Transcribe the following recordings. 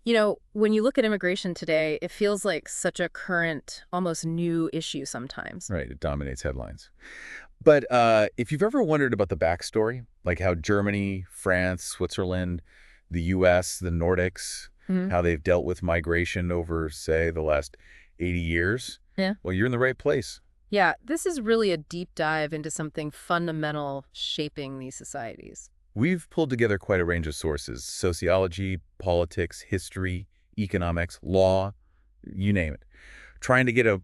When you look at immigration today, it feels like such a current, almost new issue sometimes. Right, it dominates headlines. But if you've ever wondered about the backstory, like how Germany, France, Switzerland, the U.S., the Nordics, Hmm. how they've dealt with migration over, say, the last 80 years, Yeah. well, you're in the right place. Yeah, this is really a deep dive into something fundamental shaping these societies. We've pulled together quite a range of sources: sociology, politics, history, economics, law, you name it, trying to get a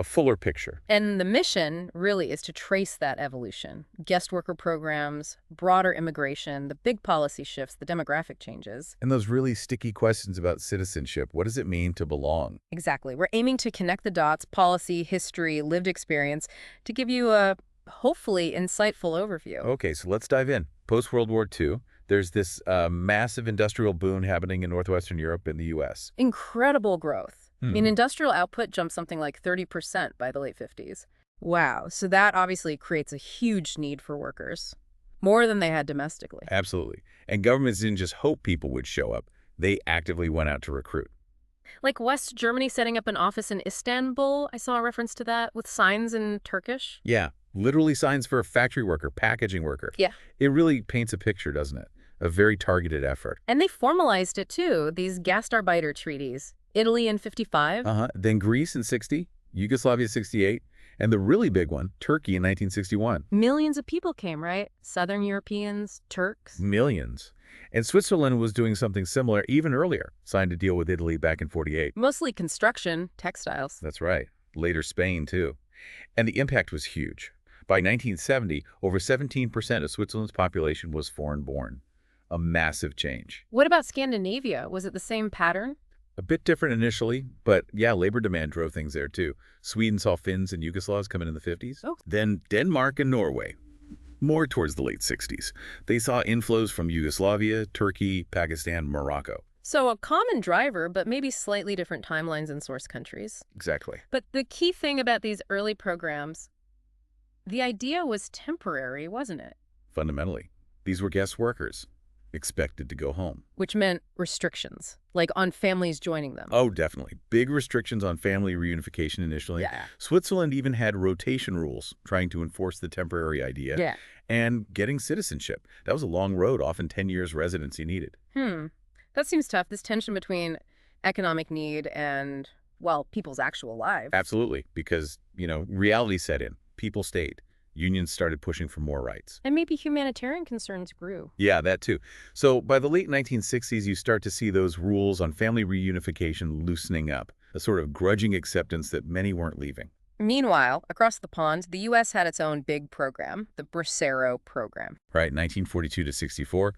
fuller picture. And the mission really is to trace that evolution. Guest worker programs, broader immigration, the big policy shifts, the demographic changes. And those really sticky questions about citizenship, what does it mean to belong? Exactly. We're aiming to connect the dots, policy, history, lived experience, to give you a hopefully insightful overview. Okay, so let's dive in. Post-World War II, there's this massive industrial boom happening in northwestern Europe and the U.S. Incredible growth. I mean, Hmm. industrial output jumped something like 30% by the late 50s. Wow. So that obviously creates a huge need for workers, more than they had domestically. Absolutely. And governments didn't just hope people would show up. They actively went out to recruit. Like West Germany setting up an office in Istanbul, I saw a reference to that with signs in Turkish. Yeah, literally signs for a factory worker, packaging worker. Yeah. It really paints a picture, doesn't it? A very targeted effort. And they formalized it too, these Gastarbeiter treaties. Italy in 55. Then Greece in 60, Yugoslavia 68, and the really big one, Turkey in 1961. Millions of people came, right? Southern Europeans, Turks. Millions. And Switzerland was doing something similar even earlier, signed a deal with Italy back in 48. Mostly construction, textiles. That's right. Later Spain, too. And the impact was huge. By 1970, over 17% of Switzerland's population was foreign-born. A massive change. What about Scandinavia? Was it the same pattern? A bit different initially, but yeah, labor demand drove things there too. Sweden saw Finns and Yugoslavs come in the 50s. Oh. Then Denmark and Norway, more towards the late 60s. They saw inflows from Yugoslavia, Turkey, Pakistan, Morocco. So a common driver, but maybe slightly different timelines in source countries. Exactly. But the key thing about these early programs, the idea was temporary, wasn't it? Fundamentally, these were guest workers, expected to go home. Which meant restrictions, like on families joining them. Oh, definitely. Big restrictions on family reunification initially. Yeah. Switzerland even had rotation rules trying to enforce the temporary idea. Yeah. And getting citizenship. That was a long road, often 10 years residency needed. That seems tough, this tension between economic need and, well, people's actual lives. Absolutely, because, reality set in. People stayed. Unions started pushing for more rights. And maybe humanitarian concerns grew. Yeah, that too. So by the late 1960s, you start to see those rules on family reunification loosening up, a sort of grudging acceptance that many weren't leaving. Meanwhile, across the pond, the U.S. had its own big program, the Bracero program. Right, 1942 to 64.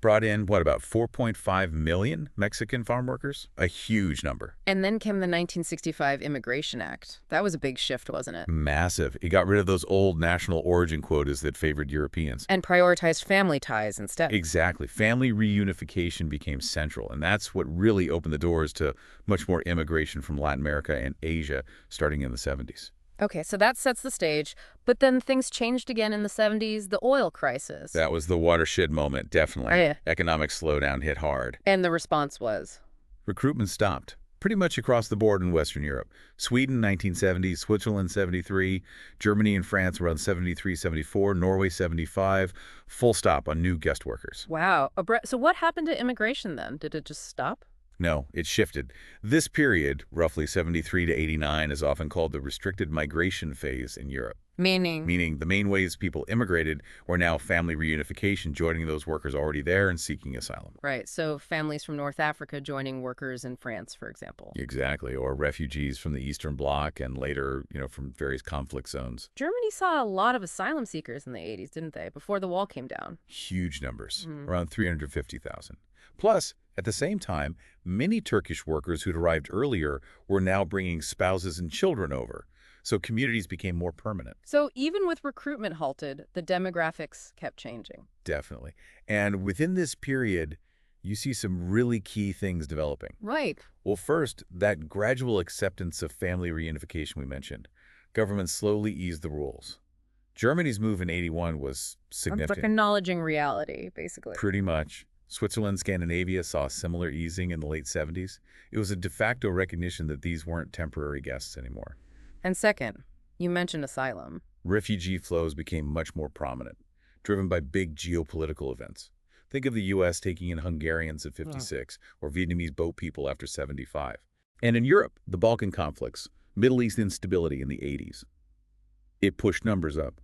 Brought in, about 4.5 million Mexican farm workers? A huge number. And then came the 1965 Immigration Act. That was a big shift, wasn't it? Massive. It got rid of those old national origin quotas that favored Europeans. And prioritized family ties instead. Exactly. Family reunification became central, and that's what really opened the doors to much more immigration from Latin America and Asia starting in the 70s. Okay, so that sets the stage. But then things changed again in the 70s, the oil crisis. That was the watershed moment, definitely. Oh, yeah. Economic slowdown hit hard. And the response was? Recruitment stopped, pretty much across the board in Western Europe. Sweden, 1970, Switzerland, 73, Germany and France around 73, 74, Norway, 75. Full stop on new guest workers. Wow. So what happened to immigration then? Did it just stop? No, it shifted. This period, roughly 73 to 89, is often called the restricted migration phase in Europe. Meaning The main ways people immigrated were now family reunification, joining those workers already there and seeking asylum. Right, so families from North Africa joining workers in France, for example. Exactly, or refugees from the Eastern Bloc and later, from various conflict zones. Germany saw a lot of asylum seekers in the 80s, didn't they, before the wall came down? Huge numbers, around 350,000. Plus, at the same time, many Turkish workers who'd arrived earlier were now bringing spouses and children over. So communities became more permanent. So even with recruitment halted, the demographics kept changing. Definitely. And within this period, you see some really key things developing. Right. Well, first, that gradual acceptance of family reunification we mentioned. Governments slowly eased the rules. Germany's move in 81 was It's significant. like acknowledging reality, basically. Pretty much. Switzerland, Scandinavia saw a similar easing in the late 70s. It was a de facto recognition that these weren't temporary guests anymore. And second, you mentioned asylum. Refugee flows became much more prominent, driven by big geopolitical events. Think of the U.S. taking in Hungarians in '56 or Vietnamese boat people after '75. And in Europe, the Balkan conflicts, Middle East instability in the '80s. It pushed numbers up.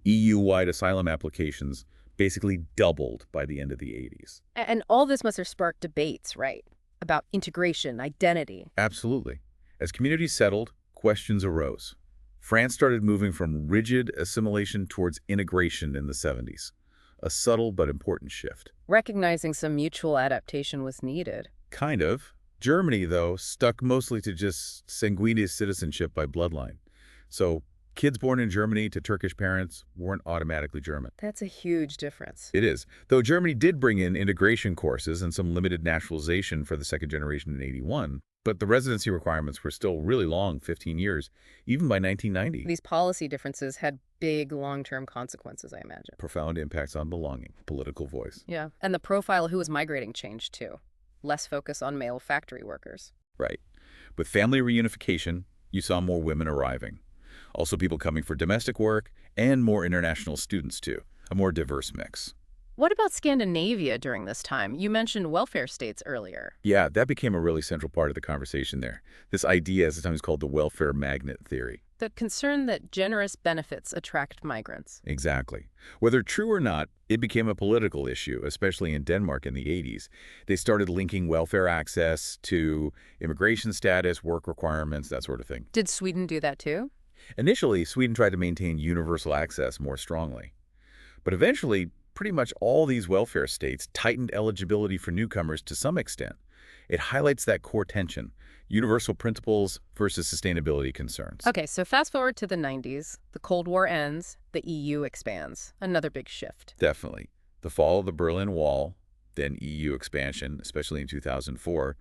EU-wide asylum applications basically doubled by the end of the '80s. And all this must have sparked debates, right? About integration, identity. Absolutely. As communities settled, questions arose. France started moving from rigid assimilation towards integration in the '70s, a subtle but important shift. Recognizing some mutual adaptation was needed. Kind of. Germany, though, stuck mostly to just sanguineous citizenship by bloodline. So kids born in Germany to Turkish parents weren't automatically German. That's a huge difference. It is. Though Germany did bring in integration courses and some limited naturalization for the second generation in '81, but the residency requirements were still really long, 15 years, even by 1990. These policy differences had big long-term consequences, I imagine. Profound impacts on belonging, political voice. Yeah. And the profile of who was migrating changed, too. Less focus on male factory workers. Right. With family reunification, you saw more women arriving. Also people coming for domestic work and more international students, too. A more diverse mix. What about Scandinavia during this time? You mentioned welfare states earlier. Yeah, that became a really central part of the conversation there. This idea is sometimes called the welfare magnet theory. The concern that generous benefits attract migrants. Exactly. Whether true or not, it became a political issue, especially in Denmark in the '80s. They started linking welfare access to immigration status, work requirements, that sort of thing. Did Sweden do that too? Initially, Sweden tried to maintain universal access more strongly. But eventually, pretty much all these welfare states tightened eligibility for newcomers to some extent. It highlights that core tension, universal principles versus sustainability concerns. Okay, so fast forward to the 90s. The Cold War ends. The EU expands. Another big shift. Definitely. The fall of the Berlin Wall, then EU expansion, especially in 2004,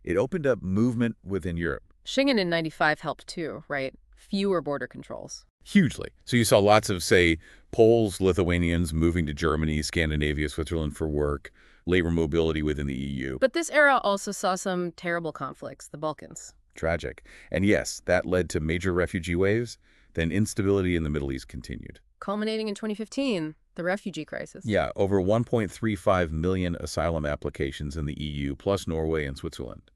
it opened up movement within Europe. Schengen in '95 helped too, right? Fewer border controls. Hugely. So you saw lots of, say, Poles, Lithuanians moving to Germany, Scandinavia, Switzerland for work, labor mobility within the EU. But this era also saw some terrible conflicts, the Balkans. Tragic. And yes, that led to major refugee waves. Then instability in the Middle East continued. Culminating in 2015, the refugee crisis. Yeah, over 1.35 million asylum applications in the EU, plus Norway and Switzerland.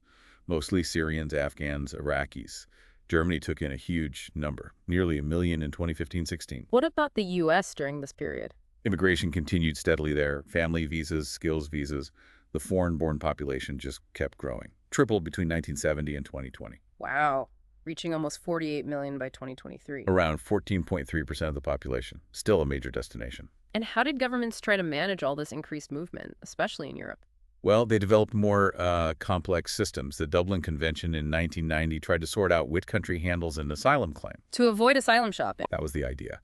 Mostly Syrians, Afghans, Iraqis. Germany took in a huge number, nearly 1 million in 2015-16. What about the U.S. during this period? Immigration continued steadily there. Family visas, skills visas. The foreign-born population just kept growing. Tripled between 1970 and 2020. Wow. Reaching almost 48 million by 2023. Around 14.3% of the population. Still a major destination. And how did governments try to manage all this increased movement, especially in Europe? Well, they developed more complex systems. The Dublin Convention in 1990 tried to sort out which country handles an asylum claim. To avoid asylum shopping. That was the idea.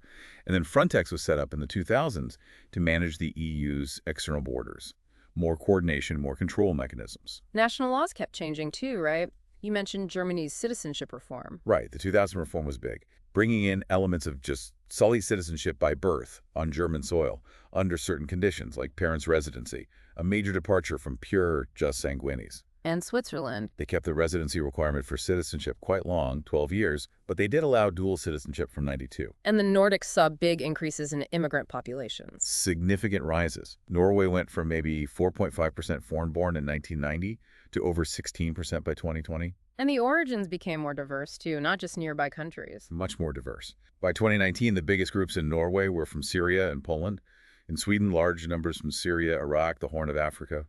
And then Frontex was set up in the 2000s to manage the EU's external borders. More coordination, more control mechanisms. National laws kept changing too, right? You mentioned Germany's citizenship reform. Right. The 2000 reform was big, bringing in elements of just solely citizenship by birth on German soil under certain conditions, like parents' residency, a major departure from pure just sanguinis. And Switzerland. They kept the residency requirement for citizenship quite long, 12 years, but they did allow dual citizenship from '92. And the Nordics saw big increases in immigrant populations. Significant rises. Norway went from maybe 4.5% foreign-born in 1990 to over 16% by 2020. And the origins became more diverse too, not just nearby countries. Much more diverse. By 2019, the biggest groups in Norway were from Syria and Poland. In Sweden, large numbers from Syria, Iraq, the Horn of Africa.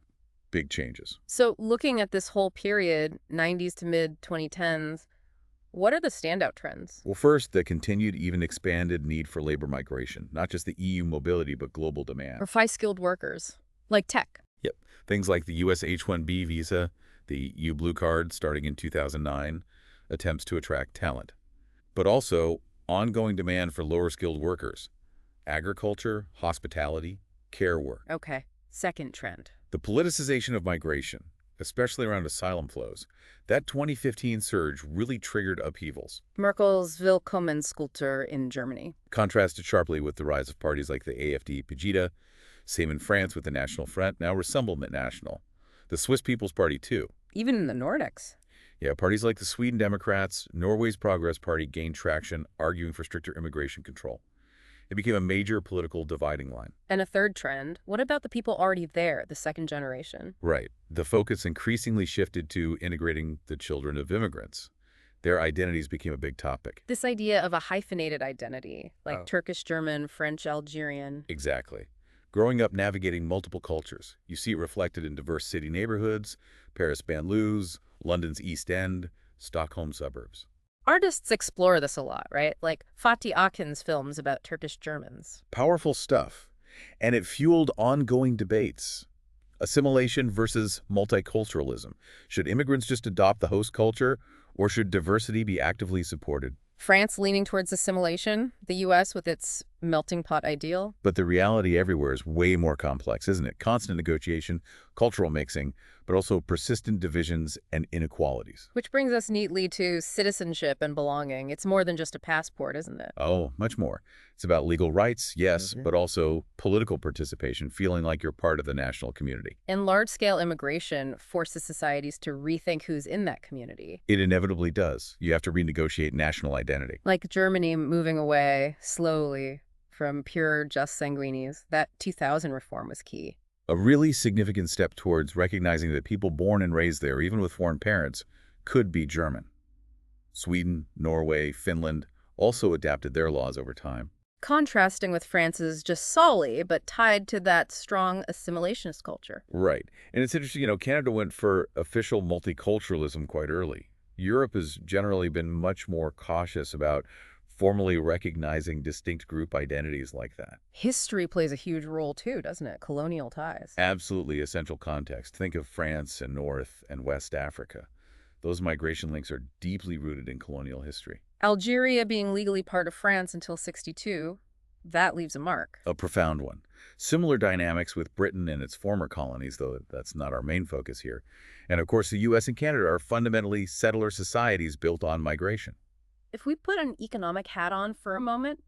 Big changes. So looking at this whole period, 90s to mid-2010s, what are the standout trends? Well, first, the continued, even expanded need for labor migration, not just the EU mobility, but global demand. For high-skilled workers, like tech. Yep. Things like the U.S. H-1B visa, the EU Blue Card starting in 2009, attempts to attract talent. But also, ongoing demand for lower-skilled workers. Agriculture, hospitality, care work. Okay. Second trend. The politicization of migration, especially around asylum flows, that 2015 surge really triggered upheavals. Merkel's Willkommenskultur in Germany. Contrasted sharply with the rise of parties like the AfD, Pegida, Same in France with the National Front, now Rassemblement National. The Swiss People's Party, too. Even in the Nordics. Yeah, parties like the Sweden Democrats, Norway's Progress Party gained traction, arguing for stricter immigration control. It became a major political dividing line. And a third trend, what about the people already there, the second generation? Right. The focus increasingly shifted to integrating the children of immigrants. Their identities became a big topic. This idea of a hyphenated identity, like Oh. Turkish, German, French, Algerian. Exactly. Growing up navigating multiple cultures, you see it reflected in diverse city neighborhoods, Paris banlieues, London's East End, Stockholm suburbs. Artists explore this a lot, right? Like Fatih Akın's films about Turkish Germans. Powerful stuff. And it fueled ongoing debates. Assimilation versus multiculturalism. Should immigrants just adopt the host culture, or should diversity be actively supported? France leaning towards assimilation, the U.S. with its melting pot ideal. But the reality everywhere is way more complex, isn't it? Constant negotiation, cultural mixing, but also persistent divisions and inequalities. Which brings us neatly to citizenship and belonging. It's more than just a passport, isn't it? Oh, much more. It's about legal rights, yes, but also political participation, feeling like you're part of the national community. And large-scale immigration forces societies to rethink who's in that community. It inevitably does. You have to renegotiate national identity. Like Germany moving away slowly from pure just sanguinis. That 2000 reform was key. A really significant step towards recognizing that people born and raised there, even with foreign parents, could be German. Sweden, Norway, Finland also adapted their laws over time. Contrasting with France's just solely, but tied to that strong assimilationist culture. Right. And it's interesting, Canada went for official multiculturalism quite early. Europe has generally been much more cautious about formally recognizing distinct group identities like that. History plays a huge role too, doesn't it? Colonial ties. Absolutely essential context. Think of France and North and West Africa. Those migration links are deeply rooted in colonial history. Algeria being legally part of France until '62, that leaves a mark. A profound one. Similar dynamics with Britain and its former colonies, though that's not our main focus here. And of course, the U.S. and Canada are fundamentally settler societies built on migration. If we put an economic hat on for a moment,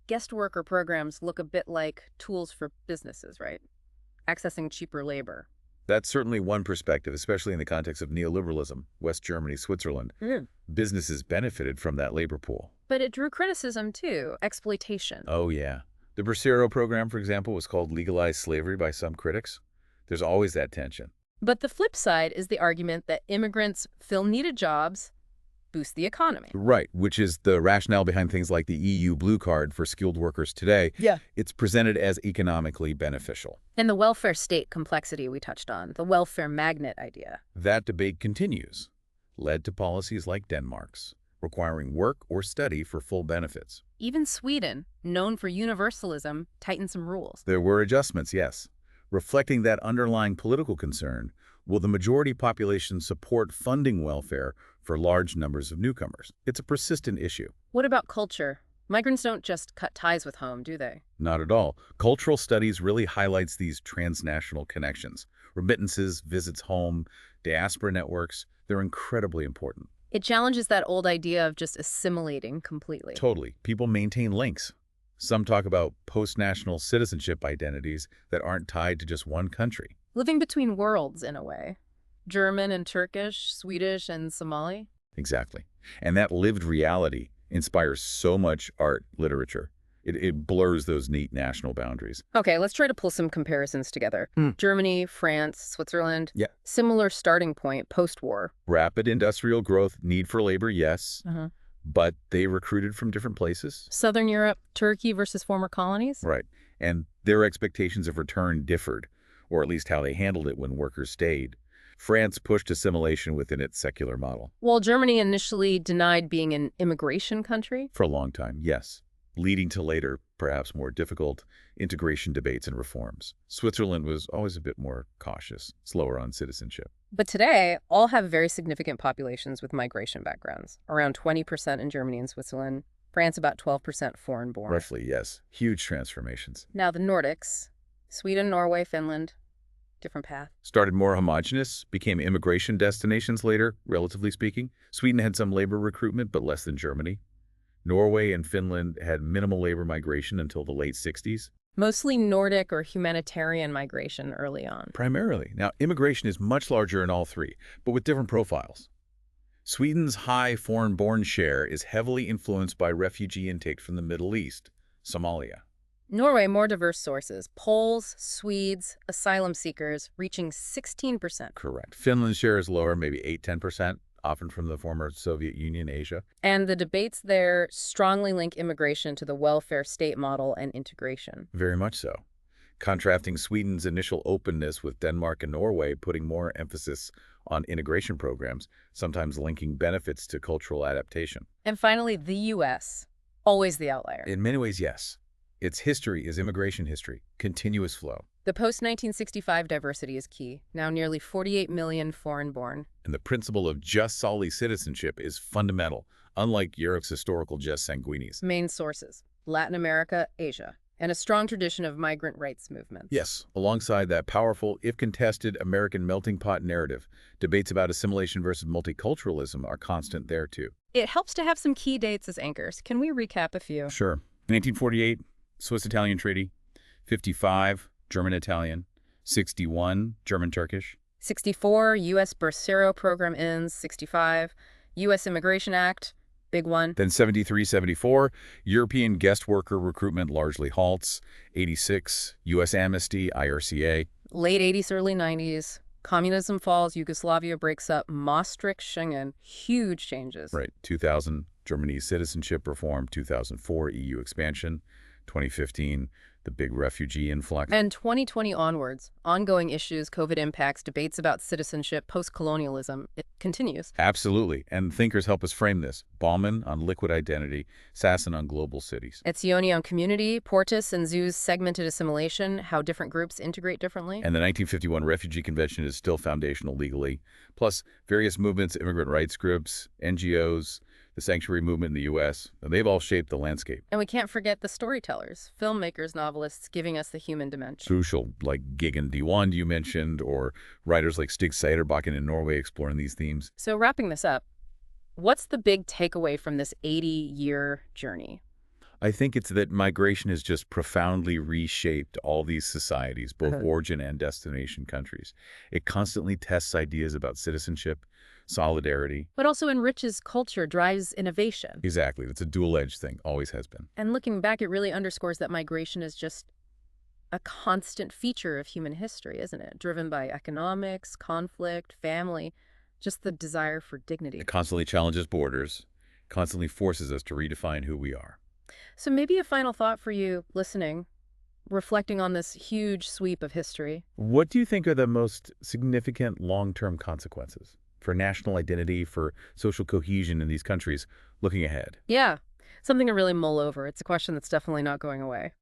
guest worker programs look a bit like tools for businesses, right? Accessing cheaper labor. That's certainly one perspective, especially in the context of neoliberalism, West Germany, Switzerland. Businesses benefited from that labor pool. But it drew criticism too, exploitation. Oh, yeah. The Bracero program, for example, was called legalized slavery by some critics. There's always that tension. But the flip side is the argument that immigrants fill needed jobs, boost the economy. Right, which is the rationale behind things like the EU Blue Card for skilled workers today. Yeah. It's presented as economically beneficial. And the welfare state complexity we touched on, the welfare magnet idea. That debate continues, led to policies like Denmark's, requiring work or study for full benefits. Even Sweden, known for universalism, tightened some rules. There were adjustments, yes, reflecting that underlying political concern. Will the majority population support funding welfare for large numbers of newcomers? It's a persistent issue. What about culture? Migrants don't just cut ties with home, do they? Not at all. Cultural studies really highlights these transnational connections. Remittances, visits home, diaspora networks, they're incredibly important. It challenges that old idea of just assimilating completely. Totally. People maintain links. Some talk about post-national citizenship identities that aren't tied to just one country. Living between worlds, in a way. German and Turkish, Swedish and Somali. Exactly. And that lived reality inspires so much art, literature. It blurs those neat national boundaries. Okay, let's try to pull some comparisons together. Germany, France, Switzerland. Yeah. Similar starting point post-war. Rapid industrial growth, need for labor, yes. But they recruited from different places. Southern Europe, Turkey versus former colonies. Right. And their expectations of return differed, or at least how they handled it when workers stayed. France pushed assimilation within its secular model. While Germany initially denied being an immigration country. For a long time, yes, leading to later, perhaps more difficult, integration debates and reforms. Switzerland was always a bit more cautious, slower on citizenship. But today, all have very significant populations with migration backgrounds. Around 20% in Germany and Switzerland. France about 12% foreign-born. Roughly, yes. Huge transformations. Now the Nordics, Sweden, Norway, Finland, different path. Started more homogenous, became immigration destinations later, relatively speaking. Sweden had some labor recruitment, but less than Germany. Norway and Finland had minimal labor migration until the late 60s. Mostly Nordic or humanitarian migration early on. Primarily. Now, immigration is much larger in all three, but with different profiles. Sweden's high foreign-born share is heavily influenced by refugee intake from the Middle East, Somalia. Norway, more diverse sources. Poles, Swedes, asylum seekers, reaching 16%. Correct. Finland's share is lower, maybe 8–10%, often from the former Soviet Union, Asia. And the debates there strongly link immigration to the welfare state model and integration. Very much so. Contrasting Sweden's initial openness with Denmark and Norway, putting more emphasis on integration programs, sometimes linking benefits to cultural adaptation. And finally, the U.S., always the outlier. In many ways, yes. Its history is immigration history, continuous flow. The post-1965 diversity is key, now nearly 48 million foreign-born. And the principle of just solely citizenship is fundamental, unlike Europe's historical just sanguinis. Main sources: Latin America, Asia, and a strong tradition of migrant rights movements. Yes, alongside that powerful, if contested, American melting pot narrative, debates about assimilation versus multiculturalism are constant there too. It helps to have some key dates as anchors. Can we recap a few? Sure. 1948, Swiss-Italian Treaty. 55, German-Italian. 61, German-Turkish. 64, U.S. Bracero program ends. 65, U.S. Immigration Act, big one. Then 73, 74, European guest worker recruitment largely halts. 86, U.S. amnesty, IRCA. Late 80s, early 90s, communism falls, Yugoslavia breaks up, Maastricht, Schengen, huge changes. Right. 2000, Germany's citizenship reform. 2004, EU expansion. 2015, the big refugee influx. And 2020 onwards, ongoing issues, COVID impacts, debates about citizenship, post-colonialism, it continues. Absolutely. And thinkers help us frame this. Bauman on liquid identity, Sasson on global cities. Etzioni on community, Portis and Zhu's segmented assimilation, how different groups integrate differently. And the 1951 Refugee Convention is still foundational legally. Plus, various movements, immigrant rights groups, NGOs, the sanctuary movement in the U.S., they've all shaped the landscape. And we can't forget the storytellers, filmmakers, novelists, giving us the human dimension. Crucial, like Gigan Diwand you mentioned, or writers like Stig Seiderbakken in Norway exploring these themes. So wrapping this up, what's the big takeaway from this 80-year journey? I think it's that migration has just profoundly reshaped all these societies, both origin and destination countries. It constantly tests ideas about citizenship, solidarity. But also enriches culture, drives innovation. Exactly. It's a dual-edged thing, always has been. And looking back, it really underscores that migration is just a constant feature of human history, isn't it? Driven by economics, conflict, family, just the desire for dignity. It constantly challenges borders, constantly forces us to redefine who we are. So maybe a final thought for you listening, reflecting on this huge sweep of history. What do you think are the most significant long-term consequences for national identity, for social cohesion in these countries looking ahead? Yeah, something to really mull over. It's a question that's definitely not going away.